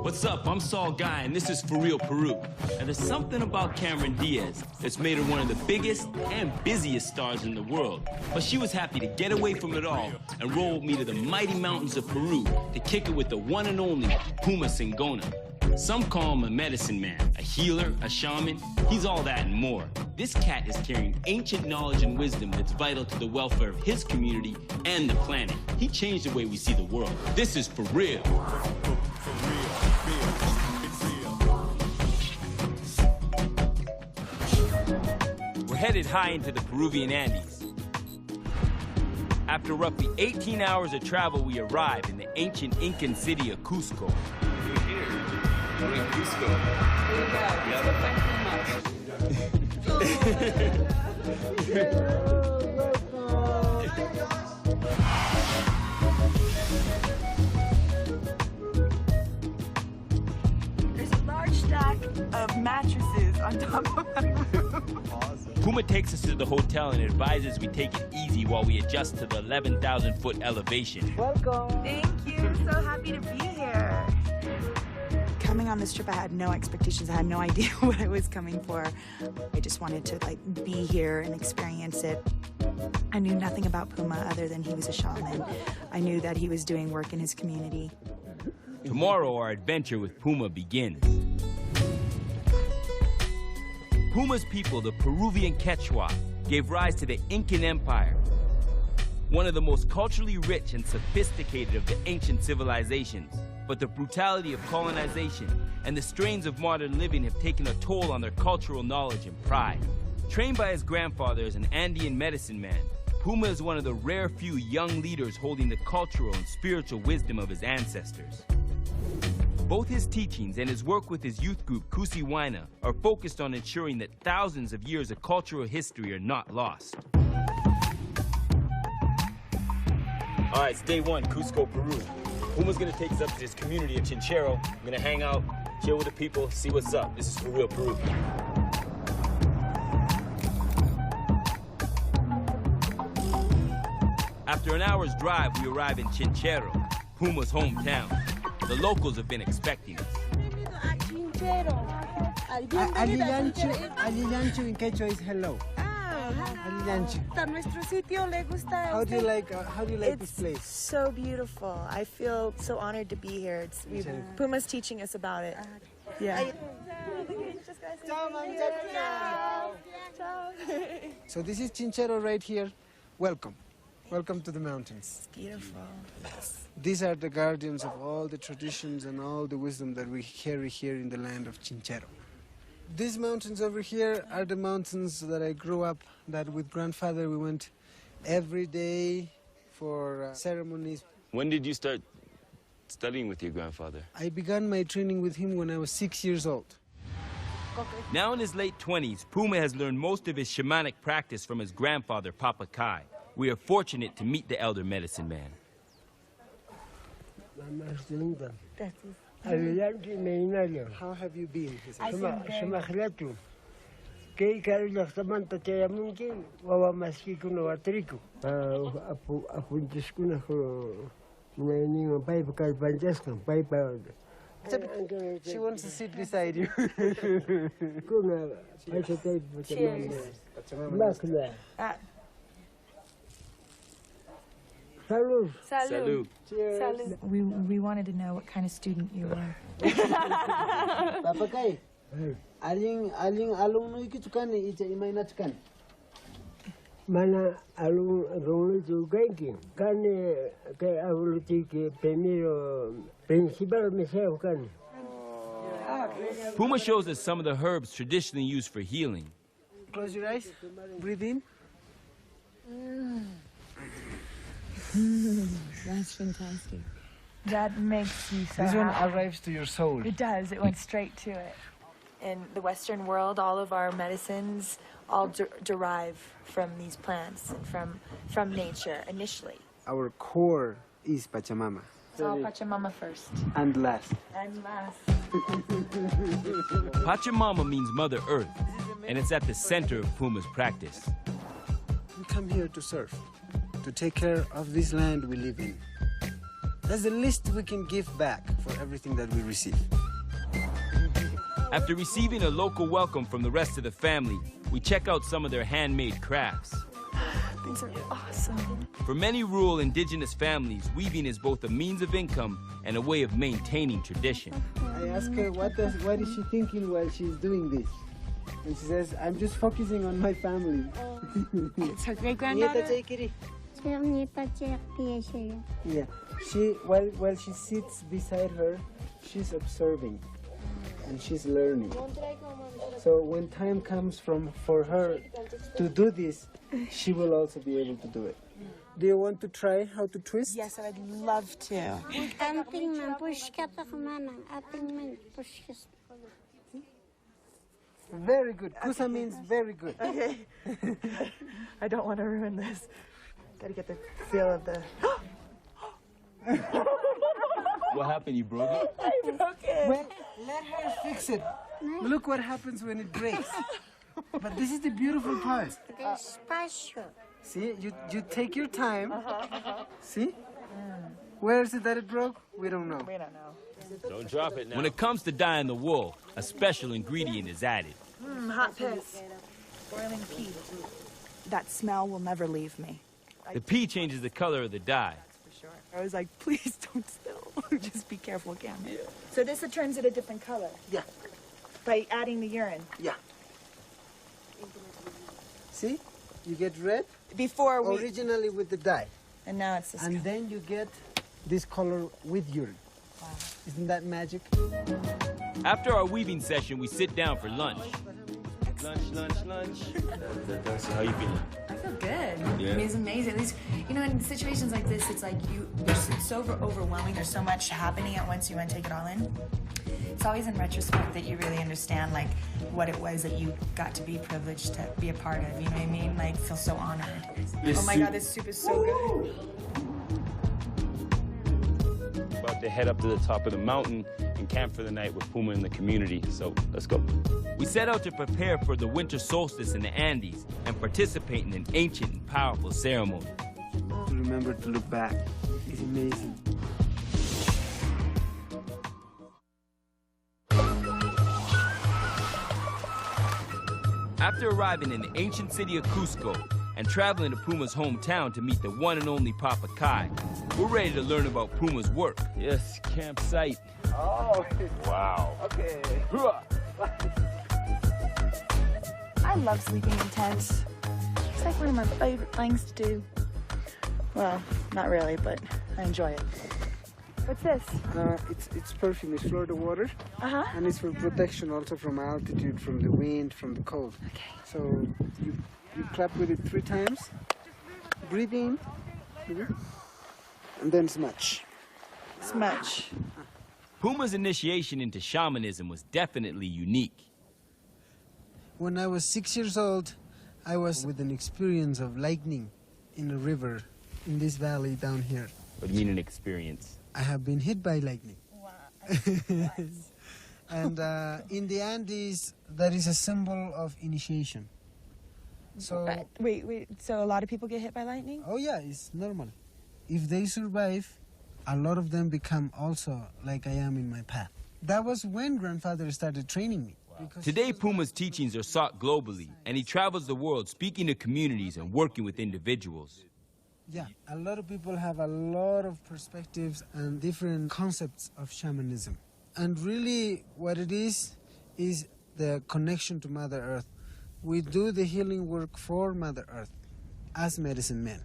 What's up? I'm Salkantay, and this is For Real Peru. And there's something about Cameron Diaz that's made her one of the biggest and busiest stars in the world. But she was happy to get away from it all and roll with me to the mighty mountains of Peru to kick it with the one and only Puma Singona. Some call him a medicine man, a healer, a shaman. He's all that and more. This cat is carrying ancient knowledge and wisdom that's vital to the welfare of his community and the planet. He changed the way we see the world. This is For Real. We're headed high into the Peruvian Andes. After roughly 18 hours of travel, we arrive in the ancient Incan city of Cusco. We're here. We're in Cusco. There's a large stack of mattresses on top of the roof. Awesome. Puma takes us to the hotel and advises we take it easy while we adjust to the 11,000-foot elevation. Welcome. Thank you. So happy to be here. Coming on this trip, I had no expectations. I had no idea what I was coming for. I just wanted to be here and experience it. I knew nothing about Puma other than he was a shaman. I knew that he was doing work in his community. Tomorrow, our adventure with Puma begins. Puma's people, the Peruvian Quechua, gave rise to the Incan Empire, one of the most culturally rich and sophisticated of the ancient civilizations. But the brutality of colonization and the strains of modern living have taken a toll on their cultural knowledge and pride. Trained by his grandfather as an Andean medicine man, Puma is one of the rare few young leaders holding the cultural and spiritual wisdom of his ancestors. Both his teachings and his work with his youth group, Kusi Waina, are focused on ensuring that thousands of years of cultural history are not lost. All right, it's day one, Cusco, Peru. Puma's gonna take us up to this community of Chinchero. I'm gonna hang out, chill with the people, see what's up. This is For Real Peru. After an hour's drive, we arrive in Chinchero, Puma's hometown. The locals have been expecting us. Aliyanchu in Quechua is hello. Nuestro sitio le gusta. How do you like this place? It's so beautiful. I feel so honored to be here. Puma's teaching us about it. Yeah. So this is Chinchero right here. Welcome. Welcome to the mountains. It's beautiful. These are the guardians of all the traditions and all the wisdom that we carry here in the land of Chinchero. These mountains over here are the mountains that I grew up, that with grandfather we went every day for ceremonies. When did you start studying with your grandfather? I began my training with him when I was 6 years old. Now in his late 20s, Puma has learned most of his shamanic practice from his grandfather, Papa Kai. We are fortunate to meet the elder medicine man. How have you been? She wants to sit beside you. Salud. Salud. Cheers. Salud. We wanted to know what kind of student you were. Papa Kai, aling alumno iki tukani icha imaina tukani. Mana alumno tukanki kani ke avuluti ke primero principal meseo kani. Puma shows us some of the herbs traditionally used for healing. Close your eyes. Breathe in. That's fantastic. That makes you so This one happy. arrives to your soul. It does. It went straight to it. In the Western world, all of our medicines all derive from these plants and from nature initially. Our core is Pachamama. It's all Pachamama first. And last. And last. Pachamama means Mother Earth, and it's at the center of Puma's practice. We come here to serve, to take care of this land we live in. That's the least we can give back for everything that we receive. After receiving a local welcome from the rest of the family, we check out some of their handmade crafts. These are awesome. For many rural indigenous families, weaving is both a means of income and a way of maintaining tradition. I ask her what is she thinking while she's doing this, and she says, "I'm just focusing on my family." It's her great-granddaughter? Yeah, while she sits beside her, she's observing and she's learning. So when time comes for her to do this, she will also be able to do it. Do you want to try how to twist? Yes, I'd love to. Very good. Kusa means very good. Okay. I don't want to ruin this. Gotta get the feel of the... What happened? You broke it? I broke it. Well, let her fix it. Look what happens when it breaks. But this is the beautiful part. See, you take your time. See? Where is it that it broke? We don't know. We don't know. Don't drop it now. When it comes to dyeing the wool, a special ingredient is added. Hot piss. Boiling pea. That smell will never leave me. The pea changes the color of the dye. For sure. I was like, please don't spill. Just be careful, Cam. Yeah. So this turns it a different color? Yeah. By adding the urine? Yeah. See? You get red Before we... originally with the dye. And now it's this And then you get this color with urine. Wow. Isn't that magic? After our weaving session, we sit down for lunch. Lunch. That's how you feeling? I feel good. Yeah. I mean, it's amazing. At least, you know, in situations like this, it's like it's so overwhelming. There's so much happening at once. You want to take it all in. It's always in retrospect that you really understand, like, what it was that you got to be privileged to be a part of. You know what I mean? Like, feel so honored. This Oh my God, this soup is so good. About to head up to the top of the mountain and camp for the night with Puma in the community. So let's go. We set out to prepare for the winter solstice in the Andes and participate in an ancient and powerful ceremony. To remember to look back. It's amazing. After arriving in the ancient city of Cusco and traveling to Puma's hometown to meet the one and only Papa Kai, we're ready to learn about Puma's work. Yes, campsite. Oh, Wow. okay. I love sleeping in tents. It's like one of my favorite things to do. Well, not really, but I enjoy it. What's this? It's perfume. It's Florida water. Uh-huh. And it's for protection also from altitude, from the wind, from the cold. Okay. So you clap with it 3 times. Breathe in. And then smudge. Smudge. Puma's initiation into shamanism was definitely unique. When I was 6 years old, I was with an experience of lightning in a river in this valley down here. What do you mean an experience? I have been hit by lightning. Wow. And in the Andes, that is a symbol of initiation. So, Wait. So a lot of people get hit by lightning? oh yeah, it's normal. If they survive, a lot of them become also like I am in my path. That was when grandfather started training me. because Today, Puma's teachings are sought globally, and he travels the world speaking to communities and working with individuals. Yeah, a lot of people have a lot of perspectives and different concepts of shamanism. And really what it is the connection to Mother Earth. We do the healing work for Mother Earth as medicine men,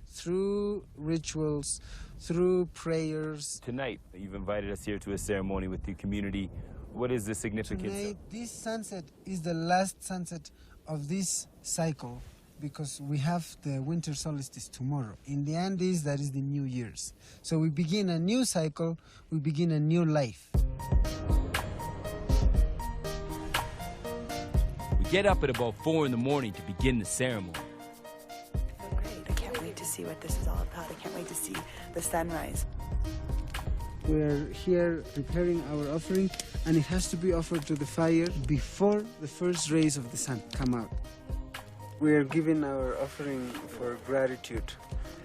through rituals, through prayers. Tonight, you've invited us here to a ceremony with the community. What is the significance? Tonight, this sunset is the last sunset of this cycle, because we have the winter solstice tomorrow. In the Andes, that is the New Year's. So we begin a new cycle, we begin a new life. We get up at about 4 in the morning to begin the ceremony. Oh, great. I can't wait to see what this is all about. I can't wait to see the sunrise. We're here preparing our offering, and it has to be offered to the fire before the first rays of the sun come out. We are giving our offering for gratitude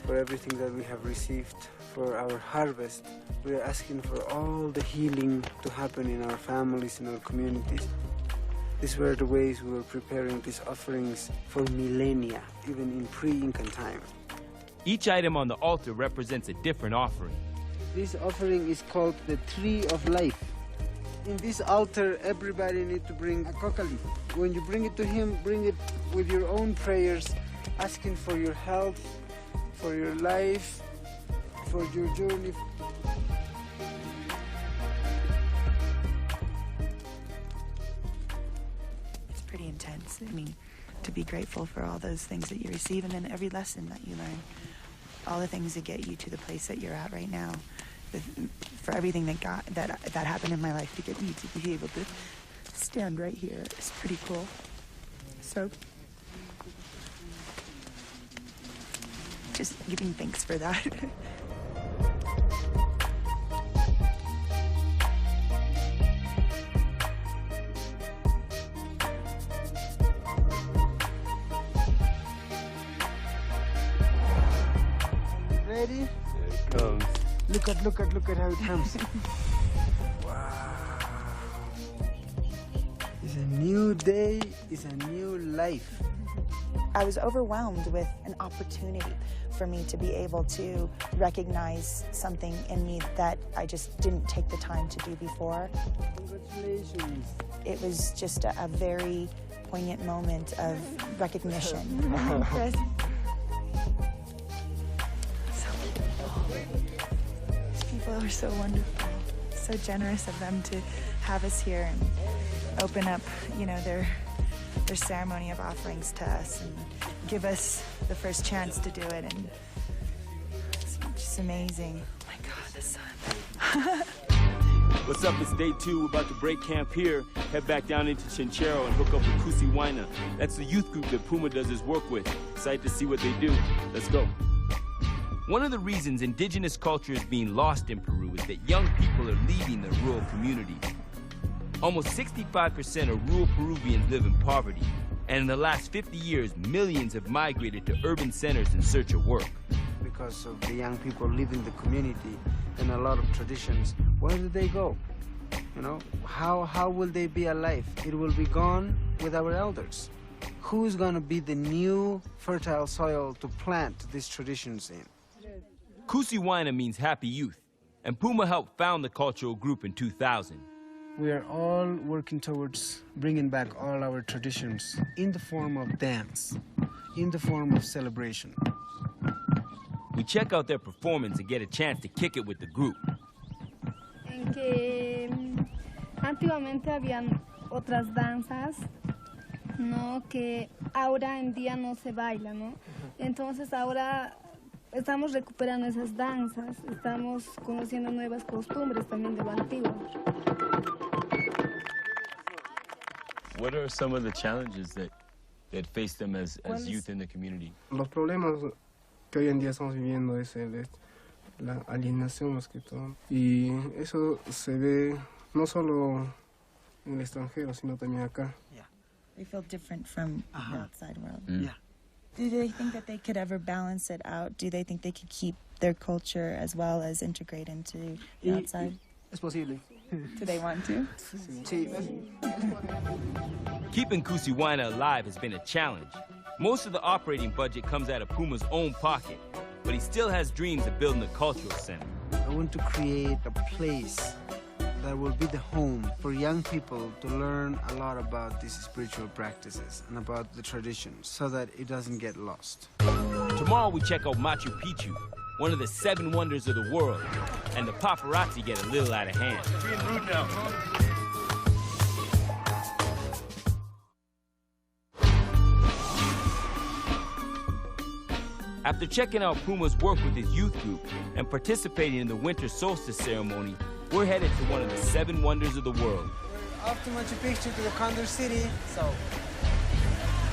for everything that we have received for our harvest. We are asking for all the healing to happen in our families, in our communities. These were the ways we were preparing these offerings for millennia, even in pre-Incan time. Each item on the altar represents a different offering. This offering is called the Tree of Life. In this altar, everybody needs to bring a coca leaf. When you bring it to him, bring it with your own prayers, asking for your health, for your life, for your journey. It's pretty intense. I mean, to be grateful for all those things that you receive and then every lesson that you learn. All the things that get you to the place that you're at right now. For everything that happened in my life to get me to be able to stand right here is pretty cool. So, just giving thanks for that. Ready? Here it comes. Look at how it comes. Wow. It's a new day, it's a new life. I was overwhelmed with an opportunity for me to be able to recognize something in me that I just didn't take the time to do before. Congratulations. It was just a very poignant moment of recognition. Chris. People are so wonderful, so generous of them to have us here and open up, you know, their ceremony of offerings to us and give us the first chance to do it. And it's just amazing. Oh my God, the sun. What's up? It's day 2. We're about to break camp here, head back down into Chinchero and hook up with Kusi Waina. That's the youth group that Puma does his work with. Excited to see what they do. Let's go. One of the reasons indigenous culture is being lost in Peru is that young people are leaving the rural communities. Almost 65% of rural Peruvians live in poverty, and in the last 50 years, millions have migrated to urban centers in search of work. Because of the young people leaving the community and a lot of traditions, where do they go? You know, how will they be alive? It will be gone with our elders. Who's gonna be the new fertile soil to plant these traditions in? Kusi Waina means happy youth, and Puma helped found the cultural group in 2000. We are all working towards bringing back all our traditions in the form of dance, in the form of celebration. We check out their performance and get a chance to kick it with the group. En que antiguamente habían otras danzas, ¿no? Que ahora en día no se baila, ¿no? Entonces ahora estamos recuperando esas danzas, estamos conociendo nuevas costumbres también de lo antiguo. What are some of the challenges that face them as youth in the community? Los problemas que hoy en día estamos viviendo es la alienación más que todo. Y eso se ve no solo en el extranjero, sino también acá. They feel different from the outside world. Yeah. Do they think that they could ever balance it out? Do they think they could keep their culture as well as integrate into the outside? Es posible. Do they want to? Sí. Keeping Kusi Waina alive has been a challenge. Most of the operating budget comes out of Puma's own pocket, but he still has dreams of building a cultural center. I want to create a place that will be the home for young people to learn a lot about these spiritual practices and about the traditions so that it doesn't get lost. Tomorrow we check out Machupicchu, one of the 7 wonders of the world, and the paparazzi get a little out of hand. Being rude now. After checking out Puma's work with his youth group and participating in the winter solstice ceremony, we're headed to one of the 7 wonders of the world. We're off to Machupicchu, to the Condor City, so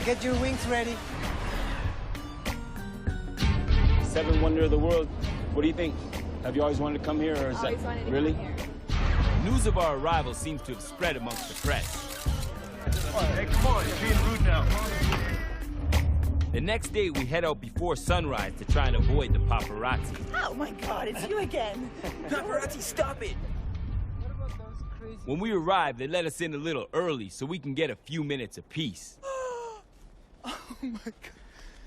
get your wings ready. 7 wonder of the world. What do you think? Have you always wanted to come here, or is that really? News of our arrival seems to have spread amongst the press. Hey, come on, you're being rude now. The next day, we head out before sunrise to try and avoid the paparazzi. Oh my God, it's you again. Paparazzi, stop it! When we arrived, they let us in a little early so we can get a few minutes apiece. Oh my God.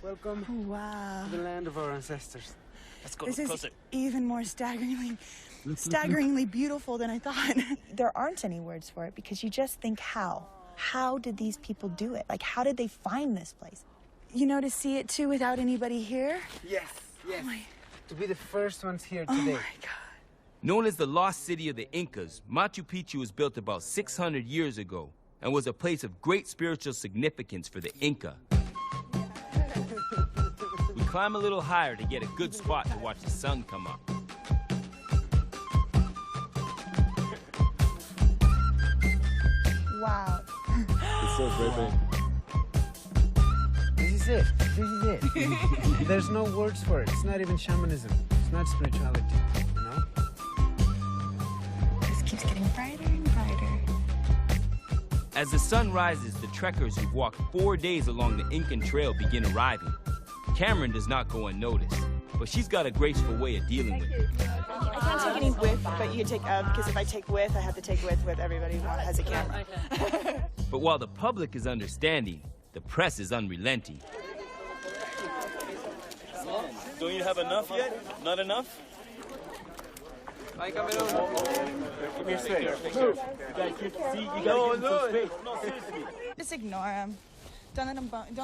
Welcome Wow. to the land of our ancestors. Let's go This closer. is even more staggeringly beautiful than I thought. There aren't any words for it because you just think how. How did these people do it? Like, how did they find this place? You know, to see it too without anybody here? Yes, yes. Oh my, To be the first ones here oh today. my God. Known as the lost city of the Incas, Machu Picchu was built about 600 years ago and was a place of great spiritual significance for the Inca. We climb a little higher to get a good spot to watch the sun come up. Wow. It's so great. This is it. This is it. There's no words for it. It's not even shamanism. It's not spirituality. You know? This keeps getting brighter and brighter. As the sun rises, the trekkers who've walked 4 days along the Incan Trail begin arriving. Cameron does not go unnoticed, but she's got a graceful way of dealing with it. I can't take any with, but you can take because if I take with, I have to take with everybody who has a camera. But while the public is understanding, the press is unrelenting. Don't you have enough yet? Not enough? Give me a second. You guys see, you gotta give him some space. No, seriously. Just ignore him. Don't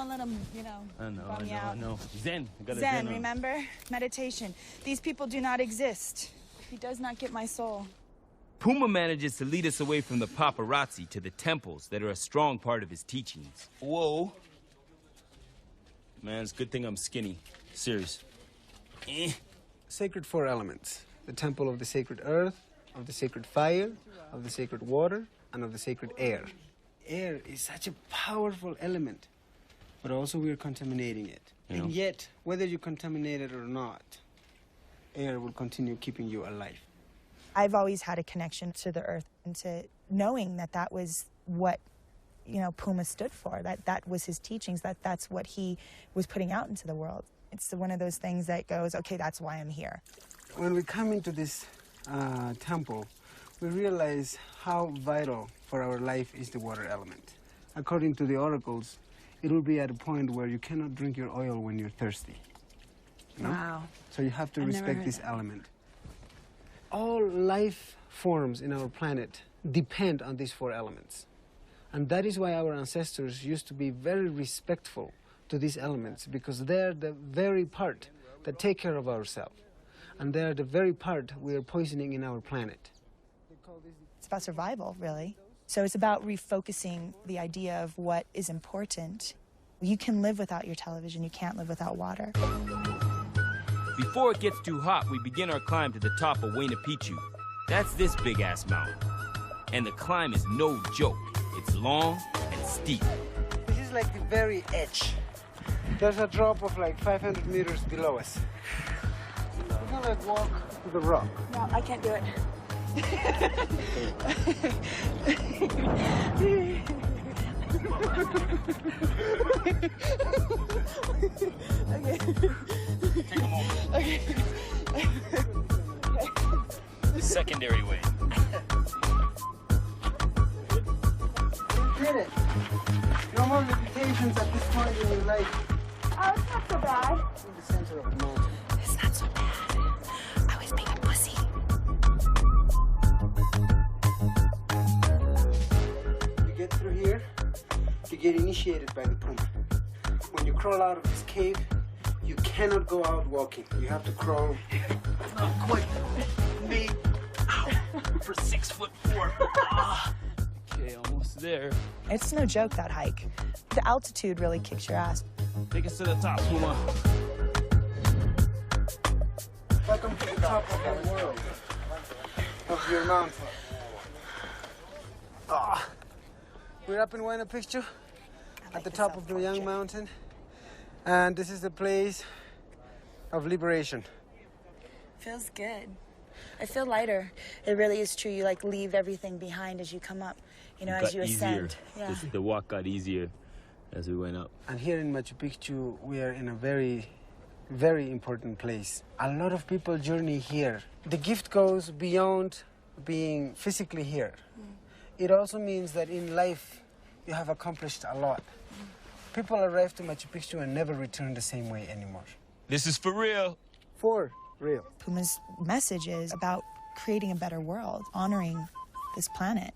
let him, you know, bum you out. I know. Zen. I got a Zen, on. remember? Meditation. These people do not exist. He does not get my soul. Puma manages to lead us away from the paparazzi to the temples that are a strong part of his teachings. Whoa. Man, it's a good thing I'm skinny. Serious. Sacred 4 elements. The temple of the sacred earth, of the sacred fire, of the sacred water, and of the sacred air. Air is such a powerful element, but also we're contaminating it. You know? And yet, whether you contaminate it or not, air will continue keeping you alive. I've always had a connection to the earth and to knowing that that was what, you know, Puma stood for, that was his teachings, that's what he was putting out into the world. It's one of those things that goes, okay, that's why I'm here. When we come into this temple, we realize how vital for our life is the water element. According to the oracles, it will be at a point where you cannot drink your oil when you're thirsty. You know? Wow. So you have to I've never respect heard this that. element. All life forms in our planet depend on these 4 elements. And that is why our ancestors used to be very respectful to these elements, because they're the very part that take care of ourselves. And they're the very part we are poisoning in our planet. It's about survival, really. So it's about refocusing the idea of what is important. You can live without your television, you can't live without water. Before it gets too hot, we begin our climb to the top of Machupicchu. That's this big-ass mountain. And the climb is no joke. It's long and steep. This is like the very edge. There's a drop of like 500 meters below us. We're gonna walk to the rock. No, I can't do it. The secondary way. You did it. No more limitations at this point in your life. Oh, it's not so bad. In the center of the mountain. It's not so bad. I was being a pussy. You get through here, you get initiated by the Puma. When you crawl out of this cave, you cannot go out walking. You have to crawl. Not quite made for 6'4". Okay, almost there. It's no joke, that hike. The altitude really kicks your ass. Take us to the top, Puma. Welcome to the top of the world, of your mountain. We're up in Machupicchu, at the top of the young mountain, and this is the place of liberation. Feels good. I feel lighter. It really is true. You like leave everything behind as you come up, you know, as you ascend. Yeah. The walk got easier. as we went up. And here in Machu Picchu, we are in a very, very important place. A lot of people journey here. The gift goes beyond being physically here. It also means that in life, you have accomplished a lot. People arrive to Machu Picchu and never return the same way anymore. This is for real. For real. Puma's message is about creating a better world, honoring this planet,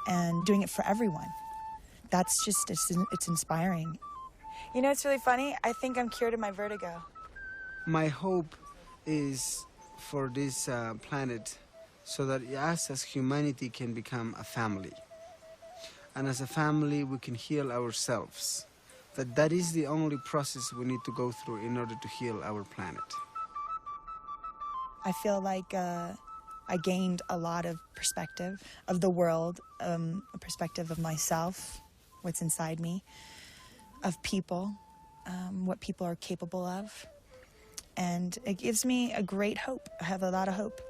and doing it for everyone. That's just, it's inspiring. You know, it's really funny. I think I'm cured of my vertigo. My hope is for this planet so that us as humanity can become a family. And as a family, we can heal ourselves. That is the only process we need to go through in order to heal our planet. I feel like I gained a lot of perspective of the world, a perspective of myself, what's inside me, of people, what people are capable of. And it gives me a great hope. I have a lot of hope.